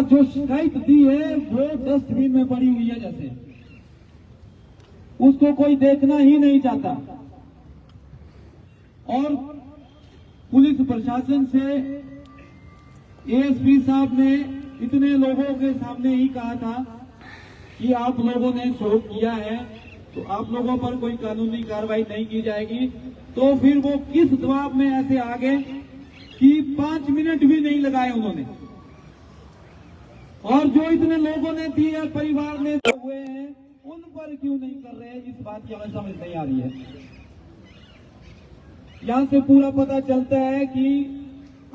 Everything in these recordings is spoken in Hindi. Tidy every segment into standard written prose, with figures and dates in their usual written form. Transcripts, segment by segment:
जो शिकायत दी है वो डस्टबिन में पड़ी हुई है, जैसे उसको कोई देखना ही नहीं चाहता। और पुलिस प्रशासन से एएसपी साहब ने इतने लोगों के सामने ही कहा था कि आप लोगों ने शो किया है तो आप लोगों पर कोई कानूनी कार्रवाई नहीं की जाएगी। तो फिर वो किस दबाव में ऐसे आ गए कि 5 मिनट भी नहीं लगाए उन्होंने। और जो इतने लोगों ने दिए, परिवार ने हुए हैं, उन पर क्यों नहीं कर रहे हैं, इस बात की हमें समझ नहीं आ रही है। यहां से पूरा पता चलता है कि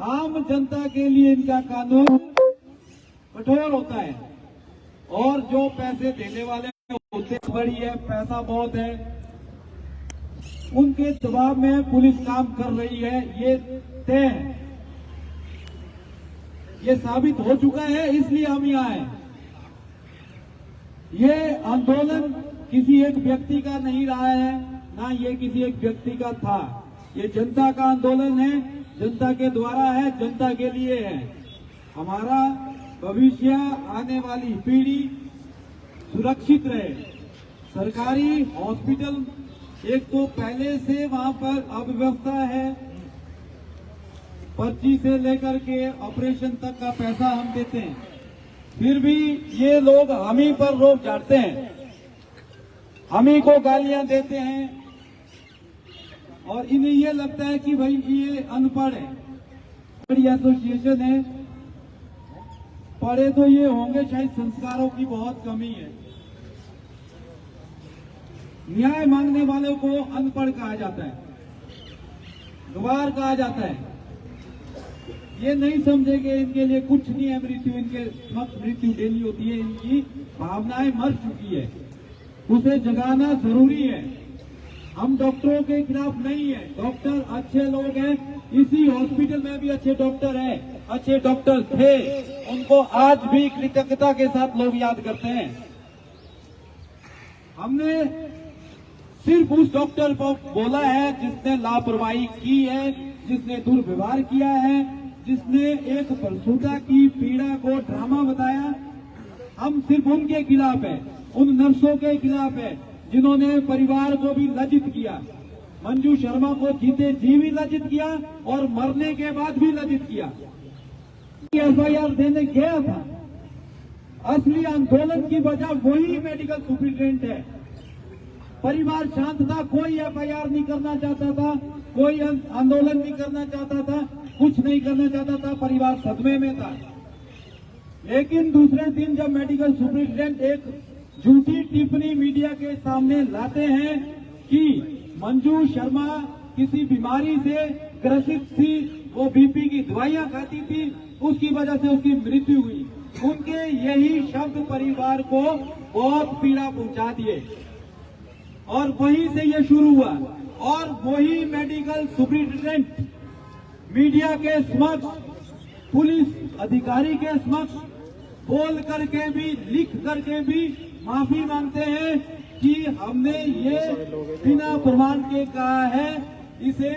आम जनता के लिए इनका कानून कठोर होता है और जो पैसे देने वाले होते बड़ी है, पैसा बहुत है, उनके दबाव में पुलिस काम कर रही है, ये तय है, ये साबित हो चुका है। इसलिए हम यहाँ हैं। ये आंदोलन किसी एक व्यक्ति का नहीं रहा है, ना ये किसी एक व्यक्ति का था। ये जनता का आंदोलन है, जनता के द्वारा है, जनता के लिए है। हमारा भविष्य, आने वाली पीढ़ी सुरक्षित रहे। सरकारी हॉस्पिटल एक तो पहले से वहां पर अव्यवस्था है, पर्ची से लेकर के ऑपरेशन तक का पैसा हम देते हैं, फिर भी ये लोग हम ही पर रोक झाड़ते हैं, हम ही को गालियां देते हैं और इन्हें ये लगता है कि भाई ये अनपढ़ है। बड़ी एसोसिएशन है, पढ़े तो ये होंगे, शायद संस्कारों की बहुत कमी है। न्याय मांगने वालों को अनपढ़ कहा जाता है, गवार कहा जाता है। ये नहीं समझेंगे इनके लिए कुछ नहीं है मृत्यु, इनके समक्ष मृत्यु डेली होती है, इनकी भावनाएं मर चुकी है, उसे जगाना जरूरी है। हम डॉक्टरों के खिलाफ नहीं है, डॉक्टर अच्छे लोग हैं, इसी हॉस्पिटल में भी अच्छे डॉक्टर हैं, अच्छे डॉक्टर थे, उनको आज भी कृतज्ञता के साथ लोग याद करते हैं। हमने सिर्फ उस डॉक्टर को बोला है जिसने लापरवाही की है, जिसने दुर्व्यवहार किया है, जिसने एक प्रसूता की पीड़ा को ड्रामा बताया। हम सिर्फ उनके खिलाफ है, उन नर्सों के खिलाफ है जिन्होंने परिवार को भी लज्जित किया। मंजू शर्मा को जीते जी भी लज्जित किया और मरने के बाद भी लज्जित किया। एफआईआर देने गया था, असली आंदोलन की वजह वही मेडिकल सुपरिटेंडेंट है। परिवार शांत था, कोई एफआईआर नहीं करना चाहता था, कोई आंदोलन नहीं करना चाहता था, कुछ नहीं करना चाहता था, परिवार सदमे में था। लेकिन दूसरे दिन जब मेडिकल सुपरिटेंडेंट एक झूठी टिप्पणी मीडिया के सामने लाते हैं कि मंजू शर्मा किसी बीमारी से ग्रसित थी, वो बीपी की दवाइयां खाती थी, उसकी वजह से उसकी मृत्यु हुई, उनके यही शब्द परिवार को बहुत पीड़ा पहुंचा दिए और वहीं से ये शुरू हुआ। और वही मेडिकल सुपरिटेंडेंट मीडिया के समक्ष, पुलिस अधिकारी के समक्ष बोल करके भी, लिख करके भी माफी मांगते हैं कि हमने ये बिना प्रमाण के कहा है, इसे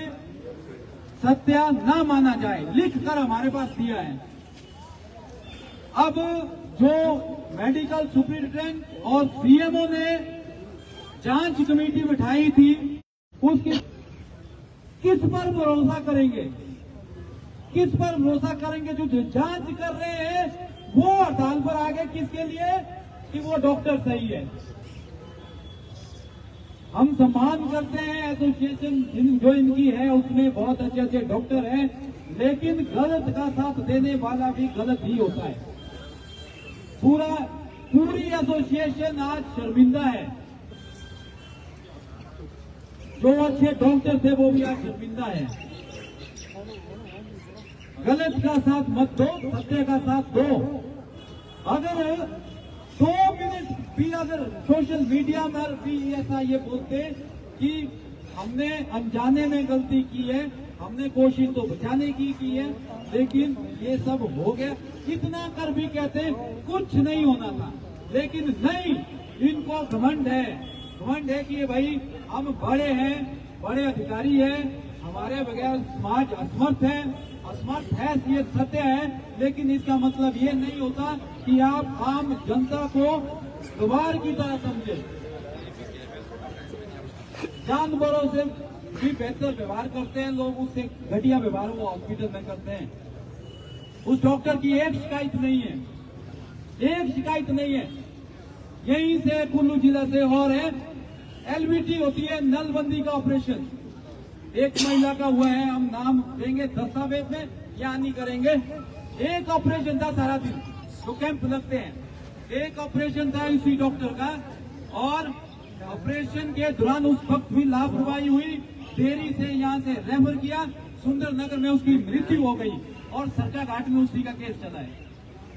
सत्य न माना जाए, लिख कर हमारे पास दिया है। अब जो मेडिकल सुपरिटेंडेंट और सीएमओ ने जांच कमेटी बिठाई थी, उसकी किस पर भरोसा करेंगे, किस पर भरोसा करेंगे? जो जांच कर रहे हैं वो हड़ताल पर आ गए, किसके लिए? कि वो डॉक्टर सही है। हम सम्मान करते हैं एसोसिएशन जो इनकी है, उसमें बहुत अच्छे अच्छे डॉक्टर हैं, लेकिन गलत का साथ देने वाला भी गलत ही होता है। पूरी एसोसिएशन आज शर्मिंदा है। जो अच्छे डॉक्टर थे वो भी आज शर्मिंदा है। गलत का साथ मत दो, सत्य का साथ दो। अगर 2 मिनट भी अगर सोशल मीडिया पर भी ऐसा ये बोलते कि हमने अनजाने में गलती की है, हमने कोशिश तो बचाने की है, लेकिन ये सब हो गया, इतना कर भी कहते कुछ नहीं होना था। लेकिन नहीं, इनको घमंड है कि भाई हम बड़े हैं, बड़े अधिकारी हैं, हमारे बगैर समाज असमर्थ है, समर्थ है, ये सत्य है, लेकिन इसका मतलब ये नहीं होता कि आप आम जनता को गवार की तरह समझे। जानवरों से भी बेहतर व्यवहार करते हैं लोग, उससे घटिया व्यवहार वो हॉस्पिटल में करते हैं। उस डॉक्टर की एक शिकायत नहीं है, एक शिकायत नहीं है। यहीं से कुल्लू जिला से और है, एलवीटी होती है, नलबंदी का ऑपरेशन। एक महिला का हुआ है, हम नाम देंगे दस्तावेज में, या नहीं करेंगे। एक ऑपरेशन था सारा दिन, जो कैंप लगते हैं, एक ऑपरेशन था इसी डॉक्टर का, और ऑपरेशन के दौरान उस वक्त भी लापरवाही हुई, देरी से यहाँ से रेफर किया, सुंदरनगर में उसकी मृत्यु हो गई और सरका घाट में उसी का केस चला है।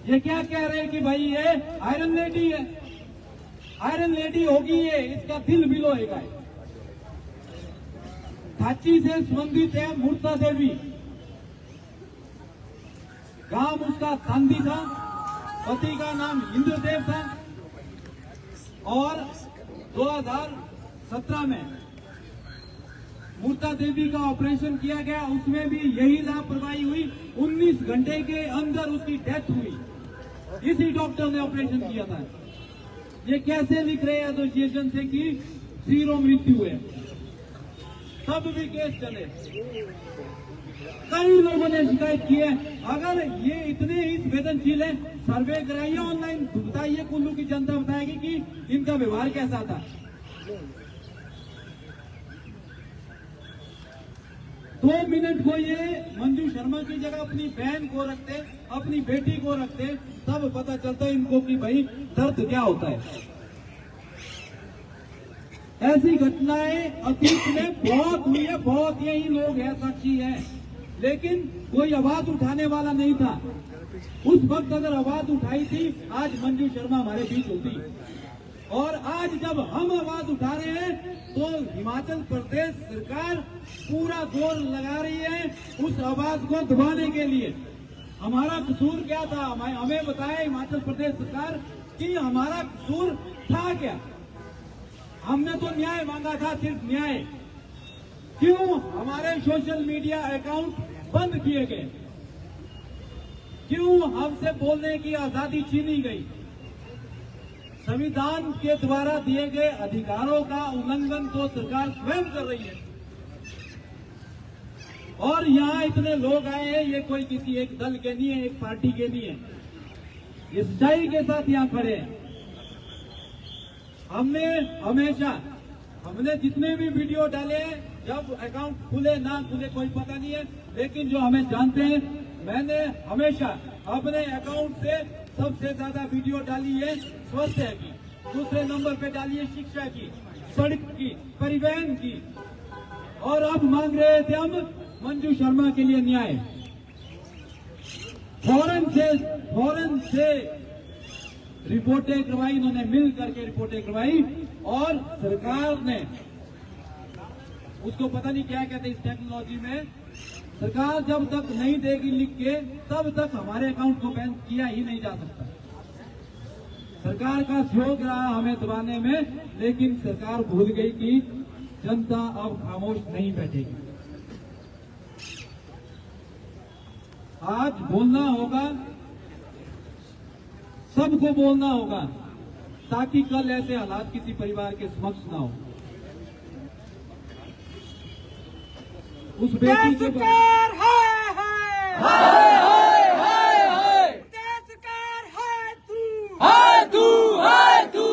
ये क्या कह रहे हैं कि भाई ये आयरन लेडी है, आयरन लेडी होगी ये, इसका दिल भी लोहेगा। थाची से संबंधित है मूर्ता देवी, गांव उसका तांदी था, पति का नाम इंद्रदेव था, और 2017 में मूर्ता देवी का ऑपरेशन किया गया, उसमें भी यही लापरवाही हुई। 19 घंटे के अंदर उसकी डेथ हुई, इसी डॉक्टर ने ऑपरेशन किया था। ये कैसे लिख रहे हैं एसोसिएशन से कि 0 मृत्यु है, तब भी केस चले। कई लोगों ने शिकायत की है। अगर ये इतने ही संवेदनशील है, सर्वे कराइए ऑनलाइन, बताइए, कुल्लू की जनता बताएगी कि इनका व्यवहार कैसा था। 2 मिनट को ये मंजू शर्मा की जगह अपनी बहन को रखते, अपनी बेटी को रखते, तब पता चलता है इनको कि भाई दर्द क्या होता है। ऐसी घटनाएं अतीत में बहुत हुई है, बहुत, यही लोग हैं, साक्षी हैं, लेकिन कोई आवाज उठाने वाला नहीं था। उस वक्त अगर आवाज उठाई थी, आज मंजू शर्मा हमारे बीच होती। और आज जब हम आवाज उठा रहे हैं तो हिमाचल प्रदेश सरकार पूरा जोर लगा रही है उस आवाज को दबाने के लिए। हमारा कसूर क्या था, हमें बताया हिमाचल प्रदेश सरकार कि हमारा कसूर था क्या। हमने तो न्याय मांगा था, सिर्फ न्याय। क्यों हमारे सोशल मीडिया अकाउंट बंद किए गए, क्यों हमसे बोलने की आजादी छीनी गई। संविधान के द्वारा दिए गए अधिकारों का उल्लंघन तो सरकार स्वयं कर रही है। और यहाँ इतने लोग आए हैं, ये कोई किसी एक दल के नहीं है, एक पार्टी के नहीं है, ये सच्चाई के साथ यहाँ खड़े हैं। हमने हमेशा, हमने जितने भी वीडियो डाले हैं, जब अकाउंट खुले ना खुले कोई पता नहीं है, लेकिन जो हमें जानते हैं, मैंने हमेशा अपने अकाउंट से सबसे ज्यादा वीडियो डाली है स्वास्थ्य की, दूसरे नंबर पे डाली है शिक्षा की, सड़क की, परिवहन की, और अब मांग रहे थे हम मंजू शर्मा के लिए न्याय। फौरन से रिपोर्टें करवाई, इन्होंने मिल करके रिपोर्टें करवाई, और सरकार ने उसको पता नहीं क्या कहते इस टेक्नोलॉजी में, सरकार जब तक नहीं देगी लिख के, तब तक हमारे अकाउंट को बैन किया ही नहीं जा सकता। सरकार का सहयोग रहा हमें दबाने में, लेकिन सरकार भूल गई कि जनता अब खामोश नहीं बैठेगी। आज बोलना होगा, सबको बोलना होगा, ताकि कल ऐसे हालात किसी परिवार के समक्ष ना हो। उस बेटी के सरकार हाय हाय हाय हाय हाय, सरकार हाय तू, हाय तू, हाय तू,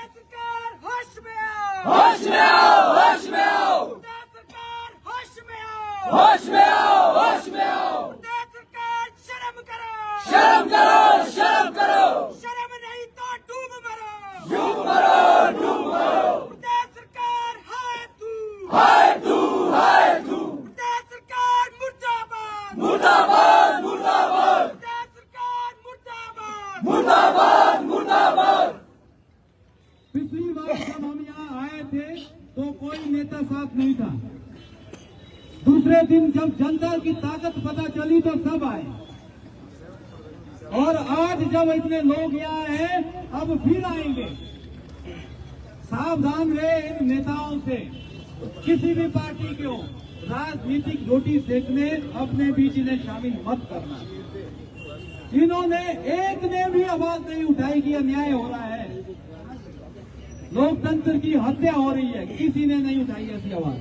सरकार होश में आओ, होश में आओ, होश में आओ, सरकार होश में आओ, होश में आओ, होश में आओ, सरकार शर्म करो, शर्म करो, शर्म करो, शर्म नहीं तो डूब मरो, डूब मरो, डूब मरो, सरकार हाय तू, हाय तू, हाय तू, सरकार मुर्दाबाद, मुर्दाबाद, मुर्दाबाद, सरकार मुर्दाबाद, मुर्दाबाद, मुर्दाबाद। पिछली बार जब हम यहाँ आए थे तो कोई नेता साथ नहीं था। दूसरे दिन जब जनता की ताकत पता चली तो सब आए, और आज जब इतने लोग यहाँ हैं, अब फिर आएंगे। सावधान रहे इन नेताओं से, किसी भी पार्टी के हो, राजनीतिक रोटी सेकने अपने बीच इन्हें शामिल मत करना। जिन्होंने एक ने भी आवाज नहीं उठाई कि अन्याय हो रहा है, लोकतंत्र की हत्या हो रही है, किसी ने नहीं उठाई ऐसी आवाज।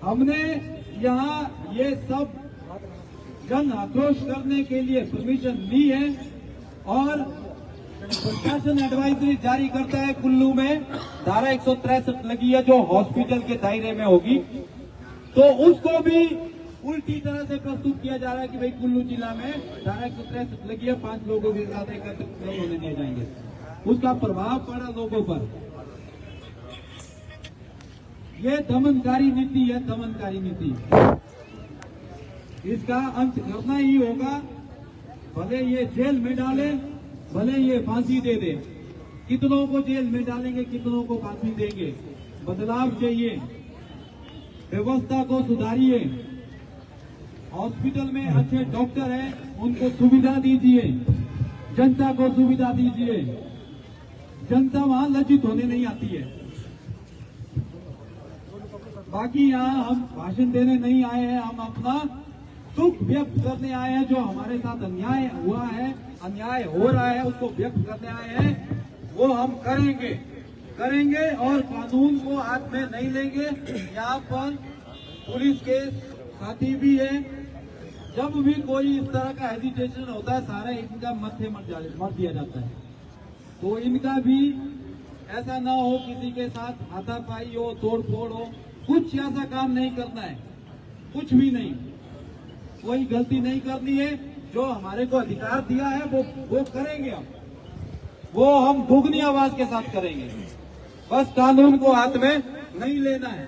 हमने यहाँ ये सब जन आक्रोश करने के लिए परमिशन ली है और प्रशासन एडवाइजरी जारी करता है। कुल्लू में धारा 163 लगी है जो हॉस्पिटल के दायरे में होगी, तो उसको भी उल्टी तरह से प्रस्तुत किया जा रहा है कि भाई कुल्लू जिला में धारा 163 लगी है, 5 लोगों के साथ एकत्रित नहीं होने दिए जाएंगे। उसका प्रभाव पड़ा लोगों पर। ये दमनकारी नीति है, दमनकारी नीति। इसका अंत करना ही होगा, भले ये जेल में डाले, भले ये फांसी दे दे। कितनों को जेल में डालेंगे, कितनों को फांसी देंगे। बदलाव चाहिए, व्यवस्था को सुधारिए। हॉस्पिटल में अच्छे डॉक्टर हैं, उनको सुविधा दीजिए, जनता को सुविधा दीजिए। जनता वहां लज्जित होने नहीं आती है। बाकी यहाँ हम भाषण देने नहीं आए हैं, हम अपना दुख व्यक्त करने आए हैं। जो हमारे साथ अन्याय हुआ है, अन्याय हो रहा है, उसको व्यक्त करने आए हैं। वो हम करेंगे और कानून को हाथ में नहीं लेंगे। यहाँ पर पुलिस के साथी भी है। जब भी कोई इस तरह का हेजिटेशन होता है, सारा इनका मत्थे मर दिया जाता है। तो इनका भी ऐसा ना हो किसी के साथ हाथापाई हो, तोड़ फोड़ हो। कुछ ऐसा काम नहीं करना है, कुछ भी नहीं। कोई गलती नहीं करनी है। जो हमारे को अधिकार दिया है वो करेंगे हम। वो हम दुगनी आवाज के साथ करेंगे। बस कानून को हाथ में नहीं लेना है।